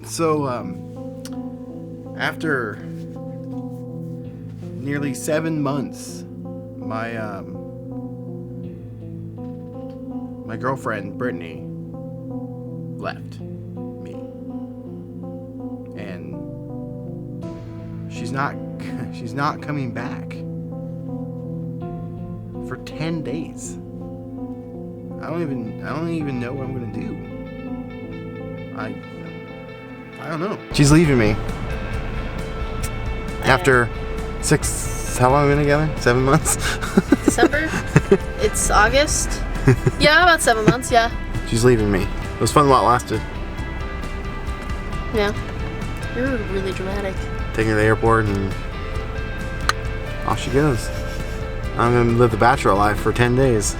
So, after nearly 7 months, my girlfriend Brittany left me, and she's not coming back for 10 days. I don't even know what I'm gonna do. I don't know. She's leaving me after 6. How long have we been together? 7 months. December. It's August. Yeah, about 7 months. Yeah. She's leaving me. It was fun while it lasted. Yeah. You're really dramatic. Taking her to the airport and off she goes. I'm gonna live the bachelor life for 10 days.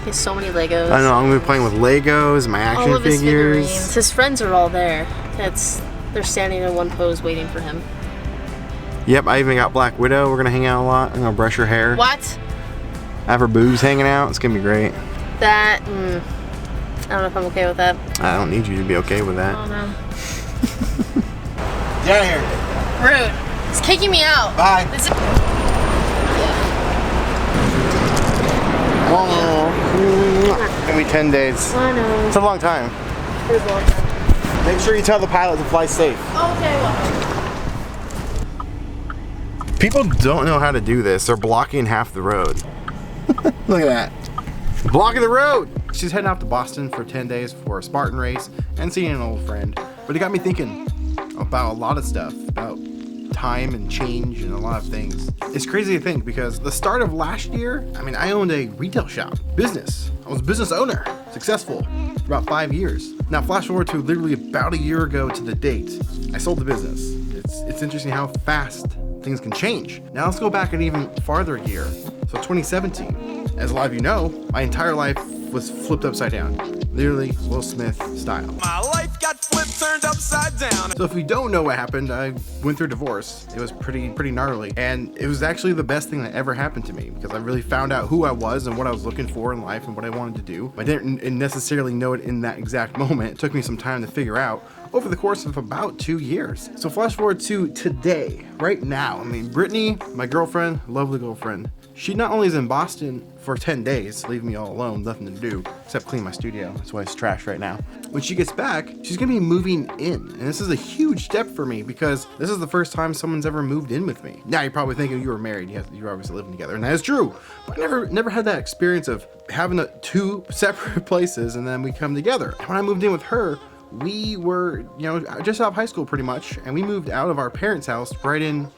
He has so many Legos. I know. I'm gonna be playing with Legos, my action all of his figures. figurines. His friends are all there. They're standing in one pose waiting for him. Yep, I even got Black Widow. We're gonna hang out a lot. I'm gonna brush her hair. What? I have her boobs hanging out. It's gonna be great. That. I don't know if I'm okay with that. I don't need you to be okay with that. Oh no. Get out of here. Rude. It's kicking me out. Bye. This is- Oh, gonna be 10 days. I know. It's a long time. It was a long time. Make sure you tell the pilot to fly safe. Okay, well. People don't know how to do this. They're blocking half the road. Look at that. Blocking the road. She's heading out to Boston for 10 days for a Spartan race and seeing an old friend. But it got me thinking about a lot of stuff, about time and change and a lot of things. It's crazy to think because the start of last year, I owned a retail shop, business. I was a business owner, successful for about 5 years. Now flash forward to literally about a year ago to the date, I sold the business. It's interesting how fast things can change. Now let's go back an even farther year. So 2017. As a lot of you know, my entire life was flipped upside down. Literally Will Smith style. My life got flipped, turned upside down. So if you don't know what happened, I went through a divorce. It was pretty gnarly. And it was actually the best thing that ever happened to me because I really found out who I was and what I was looking for in life and what I wanted to do. I didn't necessarily know it in that exact moment. It took me some time to figure out over the course of about 2 years. So flash forward to today, right now. Brittany, my girlfriend, lovely girlfriend, she not only is in Boston for 10 days, leaving me all alone, nothing to do, except clean my studio. That's why it's trash right now. When she gets back, she's gonna be moving in. And this is a huge step for me because this is the first time someone's ever moved in with me. Now you're probably thinking you were married, you were obviously living together, and that is true. But I never had that experience of having two separate places and then we come together. And when I moved in with her, we were, just out of high school pretty much, and we moved out of our parents' house right in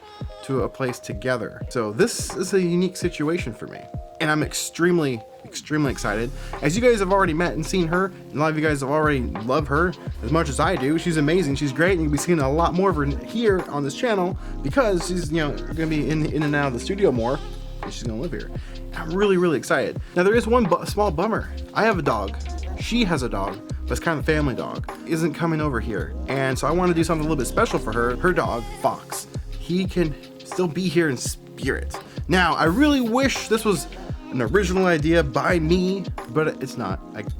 to a place together. So this is a unique situation for me. And I'm extremely excited. As you guys have already met and seen her, and a lot of you guys have already loved her as much as I do. She's amazing, she's great, and you'll be seeing a lot more of her here on this channel because she's, gonna be in and out of the studio more, and she's gonna live here. I'm really excited. Now there is one small bummer. I have a dog. She has a dog, but it's kind of a family dog. Isn't coming over here. And so I want to do something a little bit special for her. Her dog, Fox. He can still be here in spirit. Now, I really wish this was an original idea by me, but it's not.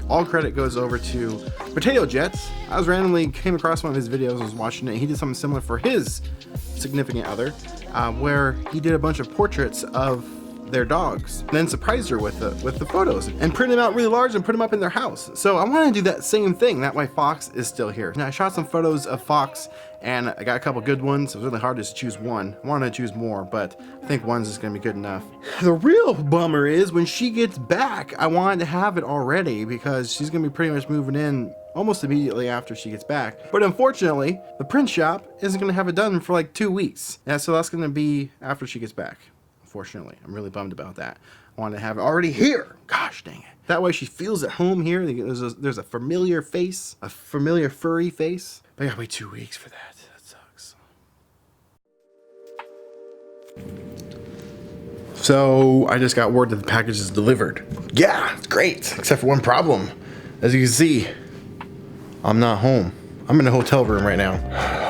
All credit goes over to Potato Jets. I was randomly came across one of his videos, I was watching it. He did something similar for his significant other, where he did a bunch of portraits of their dogs, and then surprised her with the photos and print them out really large and put them up in their house. So I want to do that same thing. That way Fox is still here. Now I shot some photos of Fox and I got a couple good ones. It was really hard to just choose one. I wanted to choose more, but I think one's just gonna be good enough. The real bummer is when she gets back, I wanted to have it already because she's gonna be pretty much moving in almost immediately after she gets back. But unfortunately, the print shop isn't gonna have it done for like 2 weeks. Yeah, so that's gonna be after she gets back. Unfortunately, I'm really bummed about that. I wanted to have it already here. Gosh dang it. That way she feels at home here. There's a familiar face, a familiar furry face. But I gotta wait 2 weeks for that. That sucks. So I just got word that the package is delivered. Yeah, it's great, except for one problem. As you can see, I'm not home. I'm in a hotel room right now.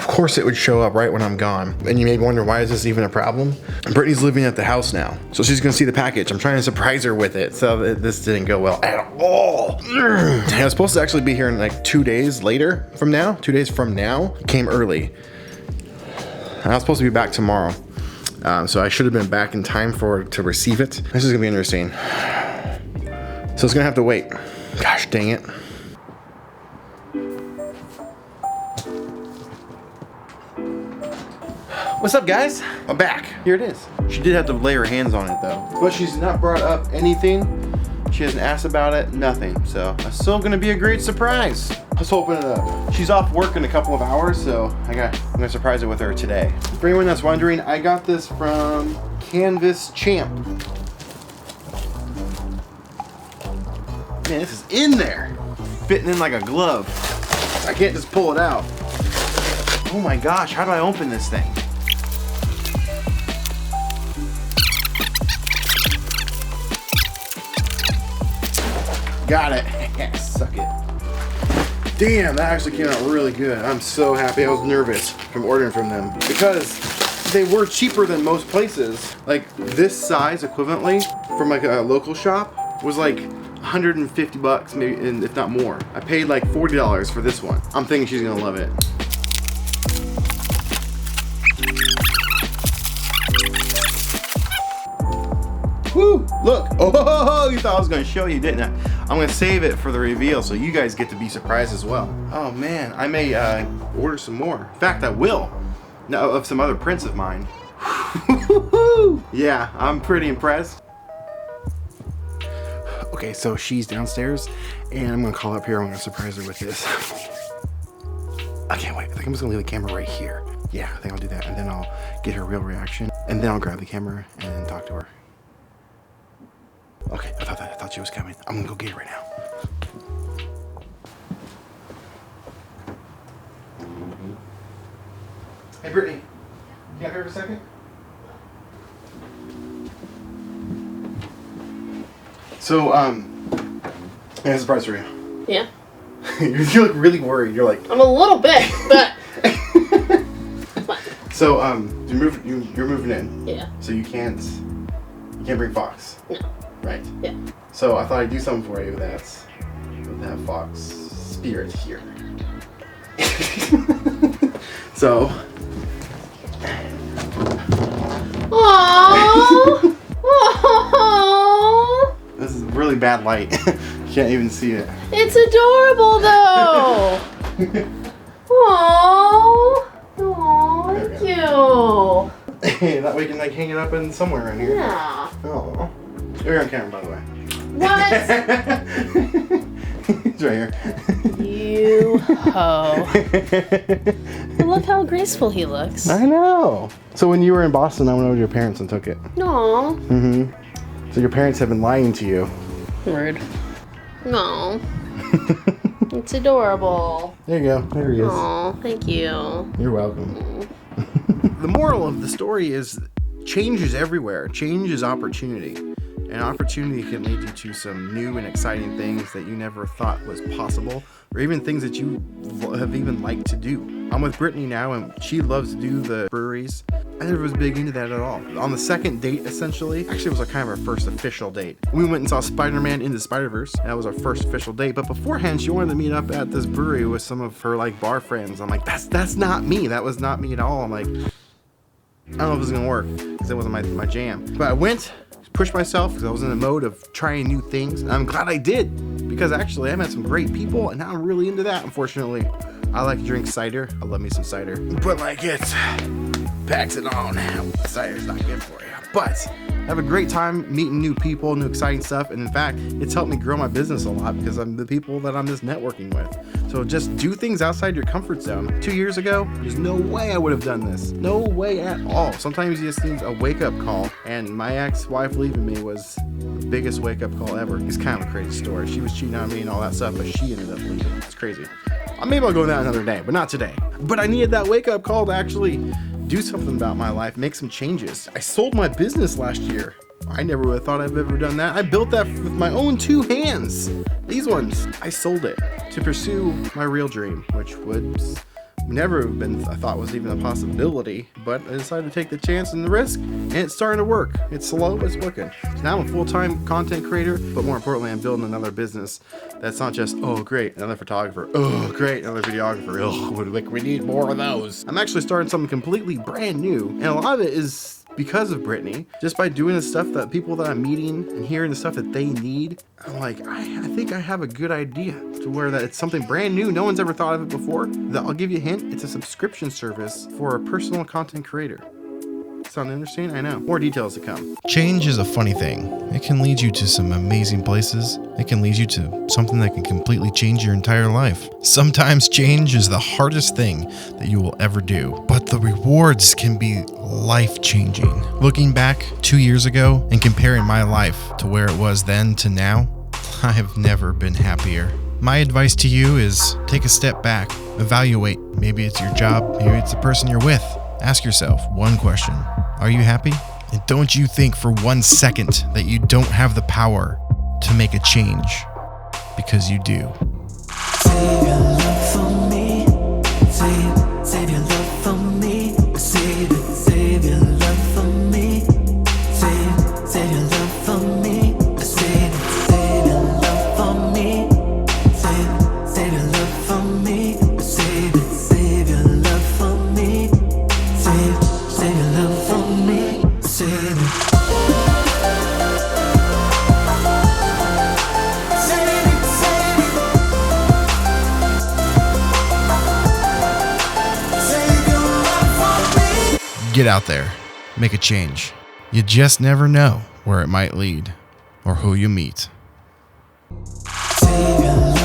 Of course it would show up right when I'm gone. And you may wonder, why is this even a problem? Brittany's living at the house now, so she's gonna see the package. I'm trying to surprise her with it, so this didn't go well at all. And I was supposed to actually be here in like 2 days later from now. 2 days from now. It came early. I was supposed to be back tomorrow. So I should have been back in time to receive it. This is gonna be interesting. So it's gonna have to wait. Gosh dang it. What's up, guys? I'm back. Here it is. She did have to lay her hands on it though. But she's not brought up anything. She hasn't asked about it, nothing. So it's still gonna be a great surprise. Let's open it up. She's off work in a couple of hours, so I'm gonna surprise her with her today. For anyone that's wondering, I got this from Canvas Champ. Man, this is in there. Fitting in like a glove. I can't just pull it out. Oh my gosh, how do I open this thing? Got it. Suck it. Damn, that actually came out really good. I'm so happy. I was nervous from ordering from them because they were cheaper than most places. Like this size equivalently from like a local shop was like 150 bucks, maybe, and if not more. I paid like $40 for this one. I'm thinking she's gonna love it. Woo! Look! Oh, you thought I was gonna show you, didn't I? I'm gonna save it for the reveal so you guys get to be surprised as well. Oh man, I may order some more. In fact, I will. No, of some other prints of mine. Yeah, I'm pretty impressed. Okay, so she's downstairs, and I'm gonna call up here. I'm gonna surprise her with this. I can't wait. I think I'm just gonna leave the camera right here. Yeah, I think I'll do that, and then I'll get her real reaction, and then I'll grab the camera and talk to her. Okay, I thought she was coming. I'm gonna go get her right now. Hey, Brittany, can I hear her a second? So, I have a surprise for you. Yeah. You look really worried. You're like, I'm a little bit, but. So, you're moving in. Yeah. So you can't bring Fox. No. Right. Yeah. So I thought I'd do something for you that's with that Fox spirit here. So. Aww. Aww. This is really bad light. You can't even see it. It's adorable though. Aww. Aww, thank you. Hey, that way you can like hang it up in somewhere in here. Yeah. Oh. You're on camera, by the way. What? It's right here. You ho. Look how graceful he looks. I know. So when you were in Boston, I went over to your parents and took it. No. Mm-hmm. So your parents have been lying to you. Rude. No. It's adorable. There you go. There he is. Aw, thank you. You're welcome. The moral of the story is change is everywhere. Change is opportunity. And opportunity can lead you to some new and exciting things that you never thought was possible, or even things that you have even liked to do. I'm with Brittany now, and she loves to do the breweries. I never was big into that at all. On the second date, essentially, actually it was kind of our first official date. We went and saw Spider-Man Into the Spider-Verse. That was our first official date. But beforehand, she wanted to meet up at this brewery with some of her like bar friends. I'm like, that's not me. That was not me at all. I'm like, I don't know if this is gonna work because it wasn't my jam. But I went, pushed myself because I was in the mode of trying new things, and I'm glad I did because actually I met some great people, and now I'm really into that. Unfortunately, I like to drink cider. I love me some cider, but like it packs it on. Cider's not good for you, but I have a great time meeting new people, new exciting stuff, and in fact, it's helped me grow my business a lot because I'm the people that I'm just networking with. So just do things outside your comfort zone. 2 years ago, there's no way I would have done this. No way at all. Sometimes you just need a wake-up call, and my ex-wife leaving me was the biggest wake-up call ever. It's kind of a crazy story. She was cheating on me and all that stuff, but she ended up leaving. It's crazy. Maybe I'll go into that another day, but not today. But I needed that wake-up call to actually do something about my life, make some changes. I sold my business last year. I never would have thought I've ever done that. I built that with my own 2 hands. These ones, I sold it to pursue my real dream, which was never been I thought was even a possibility, but I decided to take the chance and the risk, and it's starting to work. It's slow, but it's working. So now I'm a full-time content creator, but more importantly, I'm building another business that's not just, oh great, another photographer, oh great, another videographer, oh we need more of those. I'm actually starting something completely brand new, and a lot of it is because of Brittany. Just by doing the stuff that people that I'm meeting and hearing the stuff that they need, I'm like, I think I have a good idea to where that it's something brand new. No one's ever thought of it before. I'll give you a hint. It's a subscription service for a personal content creator. Sound interesting? I know. More details to come. Change is a funny thing. It can lead you to some amazing places. It can lead you to something that can completely change your entire life. Sometimes change is the hardest thing that you will ever do, but the rewards can be life-changing. Looking back 2 years ago and comparing my life to where it was then to now, I have never been happier. My advice to you is take a step back, evaluate. Maybe it's your job, maybe it's the person you're with. Ask yourself one question. Are you happy? And don't you think for 1 second that you don't have the power to make a change, because you do. Save your love for me. Save your love for me. Save your love for me. Save your love for me. Save your love for me. Save your love for me. Save your love for me. Save your love for me. Save it. Get out there. Make a change. You just never know where it might lead or who you meet. Save your love.